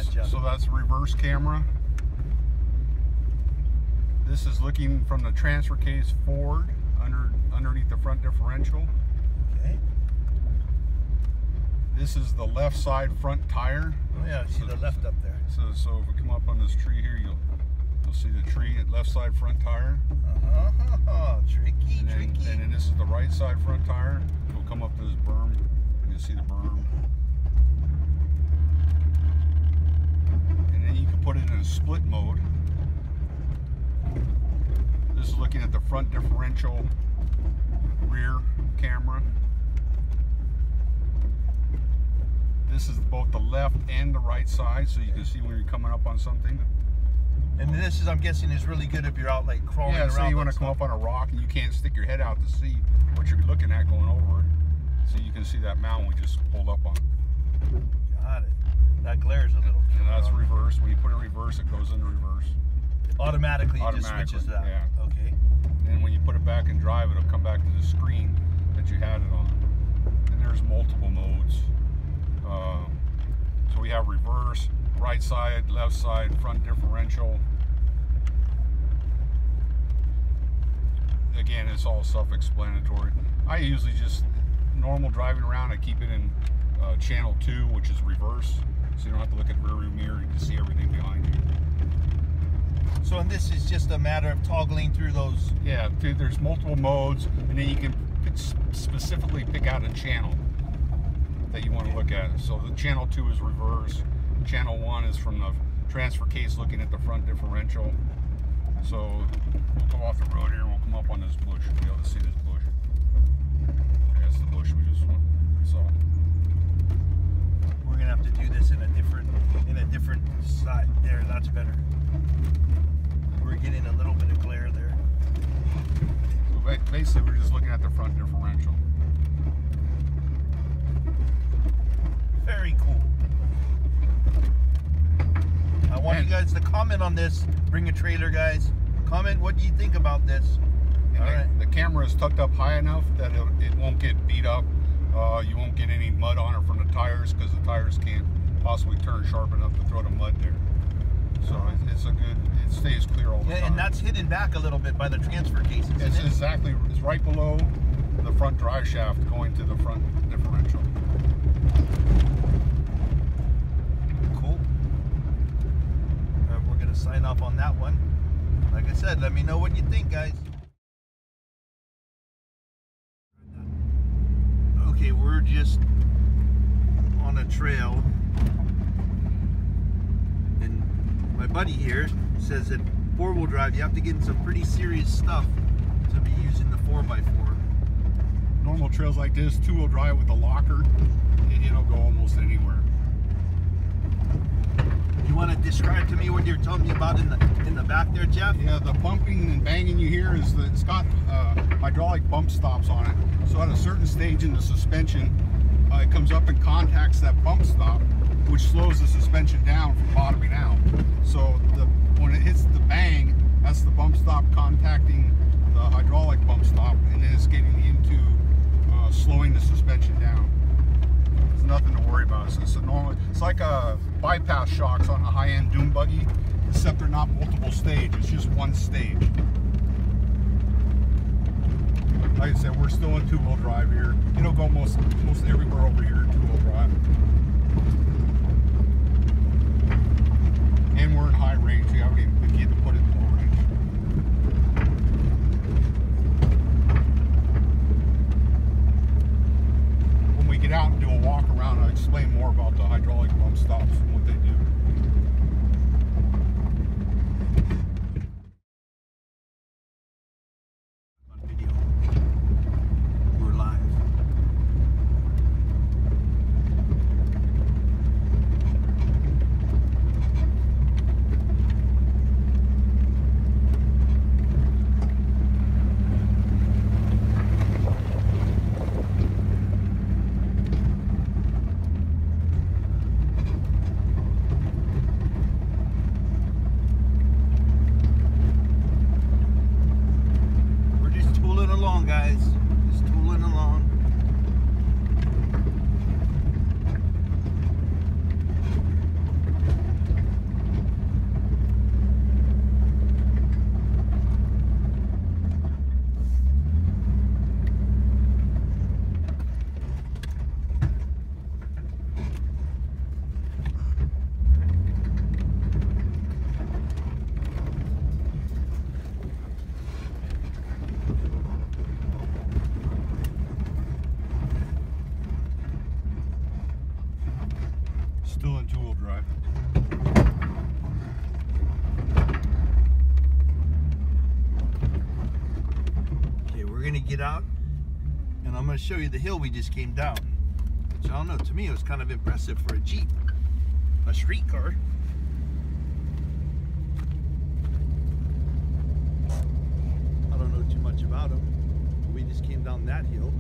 that, Jeff? So that's reverse camera. This is looking from the transfer case forward, underneath the front differential. Okay. This is the left side front tire. Oh yeah, I see the left up there. So if we come up on this tree here, you'll see the tree at left side front tire. Tricky, And tricky. then this is the right side front tire. We'll come up to this berm. You can see the berm. And then you can put it in a split mode. This is looking at the front differential rear camera. This is both the left and the right side, so you can see when you're coming up on something. And this is, I'm guessing, is really good if you're out like crawling around. Yeah, so you want to come up on a rock and you can't stick your head out to see what you're looking at going over it. So you can see that mountain we just pulled up on. Got it. That glares a little. And that's reverse. When you put it in reverse, it goes into reverse. Automatically, it just switches that. Yeah. Okay. And when you put it back in drive, it'll come back to the screen that you had it on. And there's multiple modes. So we have reverse, right side, left side, front differential. Again, it's all self-explanatory. I usually just, normal driving around, I keep it in channel 2, which is reverse. So you don't have to look at the rearview mirror, you can see everything behind you. So and this is just a matter of toggling through those. Yeah, there's multiple modes, and then you can specifically pick out a channel that you want to look at. So the channel 2 is reverse. Channel 1 is from the transfer case looking at the front differential. So we'll go off the road here and we'll come up on this bush. You'll be able to see this bush. That's the bush we just saw. We're gonna have to do this in a different side. There, that's better. We're getting a little bit of glare there. So basically, we're just looking at the front differential. Very cool. I want you guys to comment on this. Bring a trailer, guys. Comment what do you think about this. And the camera is tucked up high enough that it won't get beat up. You won't get any mud on it from the tires because the tires can't possibly turn sharp enough to throw the mud there. So it's a good, it stays clear all the time. And that's hidden back a little bit by the transfer case. It's exactly, it's right below the front drive shaft going to the front differential. Cool. We're going to sign off on that one. Like I said, let me know what you think, guys. Okay, we're just on a trail. And my buddy here says that four-wheel drive, you have to get in some pretty serious stuff to be using the 4x4. Normal trails like this, two-wheel drive with a locker, it'll go almost anywhere. You want to describe to me what you're telling me about in the back there, Jeff? Yeah, the bumping and banging you hear is that it's got hydraulic bump stops on it. So at a certain stage in the suspension, it comes up and contacts that bump stop, which slows the suspension down from bottoming out. So when it hits the bang, that's the bump stop contacting the hydraulic bump stop, and then it's getting into slowing the suspension down. There's nothing to worry about. It's a normal. It's like a bypass shocks on a high-end dune buggy, except they're not multiple stage. It's just one stage. Like I said, we're still in two-wheel drive here. It'll go most everywhere over here in two-wheel drive. And we're in high range. We haven't even begun to put it in low range. When we get out and do a walk around, I'll explain more about the hydraulic bump stops and what they do. On video. We're live. Still in two-wheel drive. Okay, we're gonna get out and I'm gonna show you the hill we just came down. Which I don't know, to me it was kind of impressive for a Jeep. A street car. I don't know too much about them, but we just came down that hill.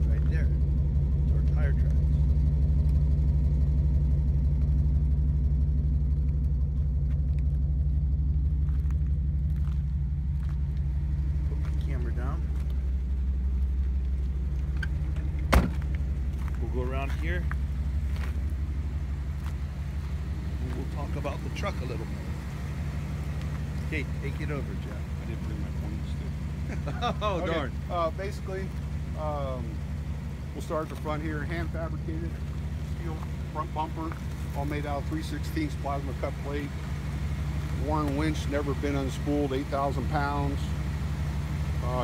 Right there. To our tire tracks. Put my camera down. We'll go around here. And we'll talk about the truck a little more. Okay, take it over, Jeff. I didn't bring my pointing stick. Oh, Okay, darn. basically, we'll start at the front here. Hand fabricated steel front bumper, all made out of 3/16 plasma cut plate. Warren winch, never been unspooled, 8,000 pounds.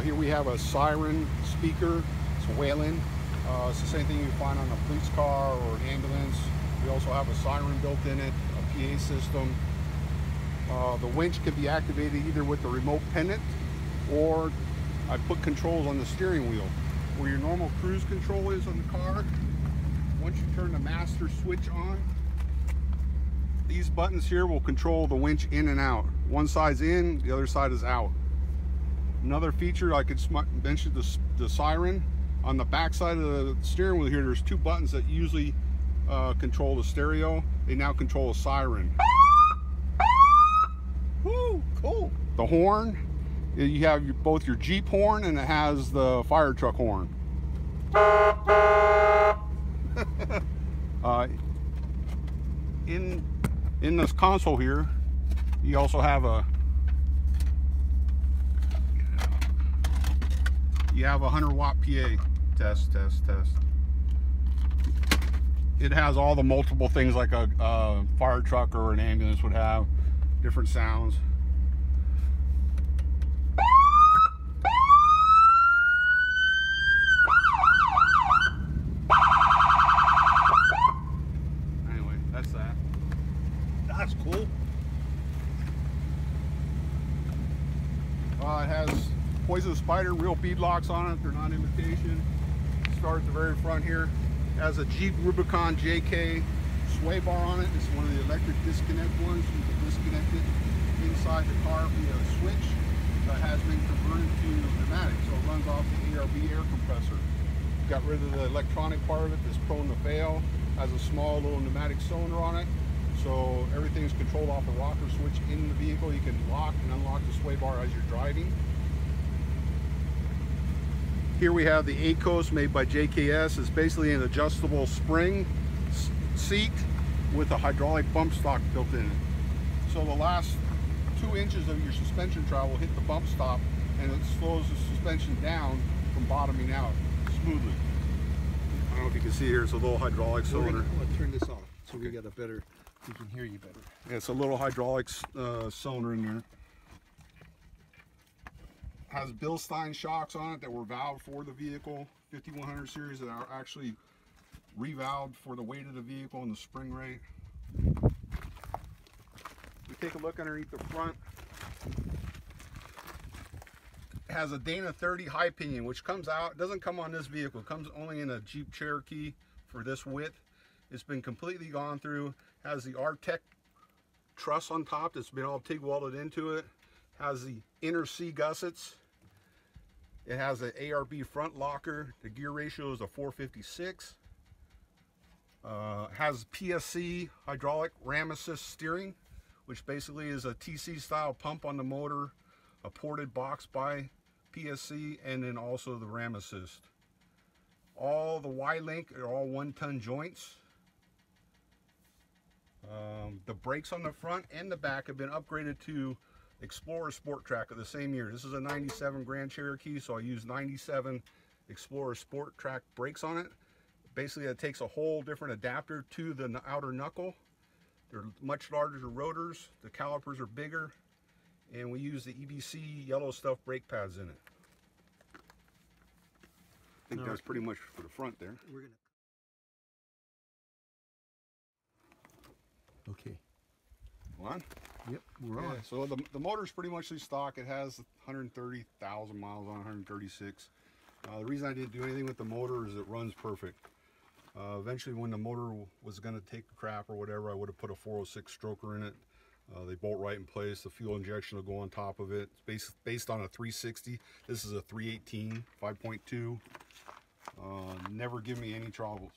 Here we have a siren speaker. It's Whalen. It's the same thing you find on a police car or an ambulance. We also have a siren built in it, a PA system. The winch can be activated either with the remote pendant, or I put controls on the steering wheel where your normal cruise control is on the car. Once you turn the master switch on, these buttons here will control the winch in and out. One side's in, the other side is out. Another feature I could mention, the siren. On the back side of the steering wheel here, there's two buttons that usually control the stereo. They now control a siren. Woo, cool. The horn, you have both your Jeep horn and it has the fire truck horn. In this console here, you also have a 100-watt PA. Test. It has all the multiple things like a fire truck or an ambulance would have, different sounds. Anyway, that's that. That's cool. It has poison spider, real beadlocks on it. They're not imitation. Start at the very front here. It has a Jeep Rubicon JK sway bar on it. It's one of the electric disconnect ones. You can disconnect it inside the car via a switch that has been converted to pneumatic, so it runs off the ARB air compressor. Got rid of the electronic part of it that's prone to fail. Has a small little pneumatic cylinder on it, so everything's controlled off a rocker switch in the vehicle. You can lock and unlock the sway bar as you're driving. Here we have the ACOS made by JKS. It's basically an adjustable spring seat with a hydraulic bump stock built in it. So the last 2 inches of your suspension travel hit the bump stop, and it slows the suspension down from bottoming out smoothly. I don't know if you can see here, it's a little hydraulic cylinder. I'm gonna turn this off so we got a better, we can hear you better. Yeah, it's a little hydraulic cylinder in there. Has Bilstein shocks on it that were valved for the vehicle, 5100 series, that are actually revalved for the weight of the vehicle and the spring rate. We take a look underneath the front. It has a Dana 30 high pinion, which comes out, doesn't come on this vehicle, it comes only in a Jeep Cherokee for this width. It's been completely gone through. Has the Artec truss on top that's been all TIG welded into it. Has the inner C gussets. It has an ARB front locker. The gear ratio is a 456. Has PSC hydraulic ram assist steering, which basically is a TC style pump on the motor, a ported box by PSC, and then also the ram assist. All the Y-link are all 1-ton joints. The brakes on the front and the back have been upgraded to Explorer Sport Track of the same year. This is a 97 Grand Cherokee, so I use 97 Explorer Sport Track brakes on it. Basically, it takes a whole different adapter to the outer knuckle. They're much larger rotors, the calipers are bigger, and we use the EBC yellow stuff brake pads in it. I think that's pretty much for the front there. We're gonna Okay. On? Yep, we're on. So the motor's pretty much stock. It has 130,000 miles on, 136. The reason I didn't do anything with the motor is it runs perfect. Eventually, when the motor was going to take a crap or whatever, I would have put a 406 stroker in it. They bolt right in place. The fuel injection will go on top of it. It's based on a 360. This is a 318 5.2. Never give me any troubles.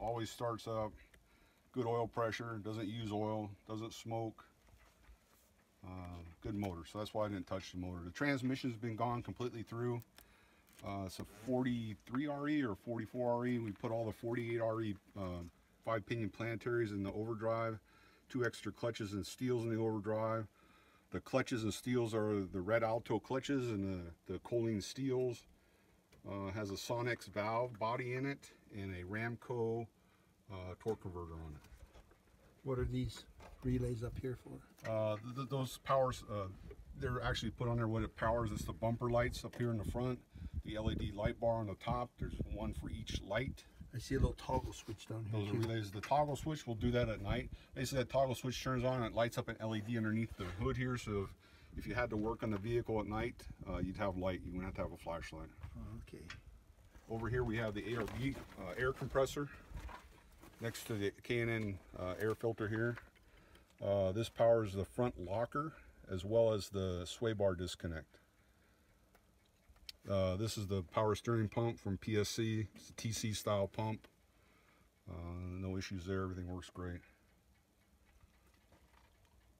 Always starts up. Good oil pressure. Doesn't use oil. Doesn't smoke. Good motor. So that's why I didn't touch the motor. The transmission's been gone completely through. It's a 43 RE or 44 RE. We put all the 48 RE 5-pinion planetaries in the overdrive. 2 extra clutches and steels in the overdrive. The clutches and steels are the red Alto clutches and the Colleen steels. Has a Sonex valve body in it and a Ramco torque converter on it. What are these relays up here for? Those powers, they're actually put on there what it powers. It's the bumper lights up here in the front, the LED light bar on the top. There's one for each light. I see a little toggle switch down here. Those are relays. The toggle switch, we'll do that at night. Basically, that toggle switch turns on and it lights up an LED underneath the hood here. So if you had to work on the vehicle at night, you'd have light. You wouldn't have to have a flashlight. Okay. Over here we have the ARB air compressor next to the K&N air filter here. This powers the front locker as well as the sway bar disconnect. This is the power steering pump from PSC. It's a TC style pump. No issues there. Everything works great.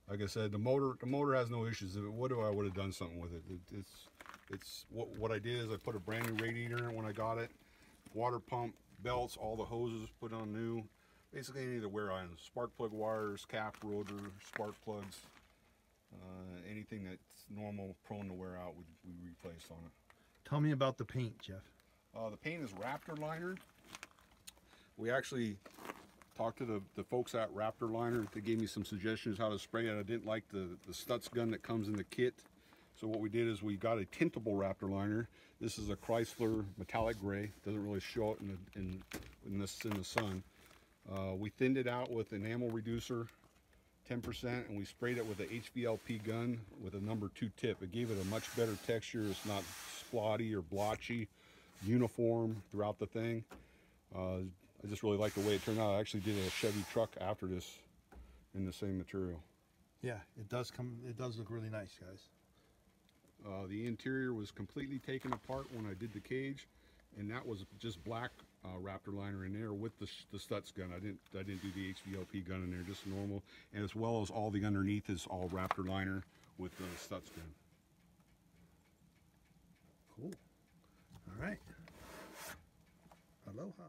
Like I said, the motor has no issues. If it would have, I would have done something with it. It's what I did is I put a brand new radiator in it when I got it. Water pump, belts, all the hoses put on new. Basically any of the wear items, spark plug wires, cap, rotor, spark plugs, anything that's normal, prone to wear out, we replaced on it. Tell me about the paint, Jeff. The paint is Raptor liner. We actually talked to the folks at Raptor liner. They gave me some suggestions how to spray it. I didn't like the Stutz gun that comes in the kit. So what we did is we got a tintable Raptor liner. This is a Chrysler metallic gray. Doesn't really show it in the sun. We thinned it out with enamel reducer, 10%, and we sprayed it with a HVLP gun with a number 2 tip. It gave it a much better texture. It's not splotty or blotchy, uniform throughout the thing. I just really like the way it turned out. I actually did a Chevy truck after this in the same material. Yeah, it does look really nice, guys. The interior was completely taken apart when I did the cage, and that was just black Raptor liner in there with the Stutz gun. I didn't do the HVLP gun in there, just normal, and as well as all the underneath is all Raptor liner with the Stutz gun. Cool. All right. Aloha.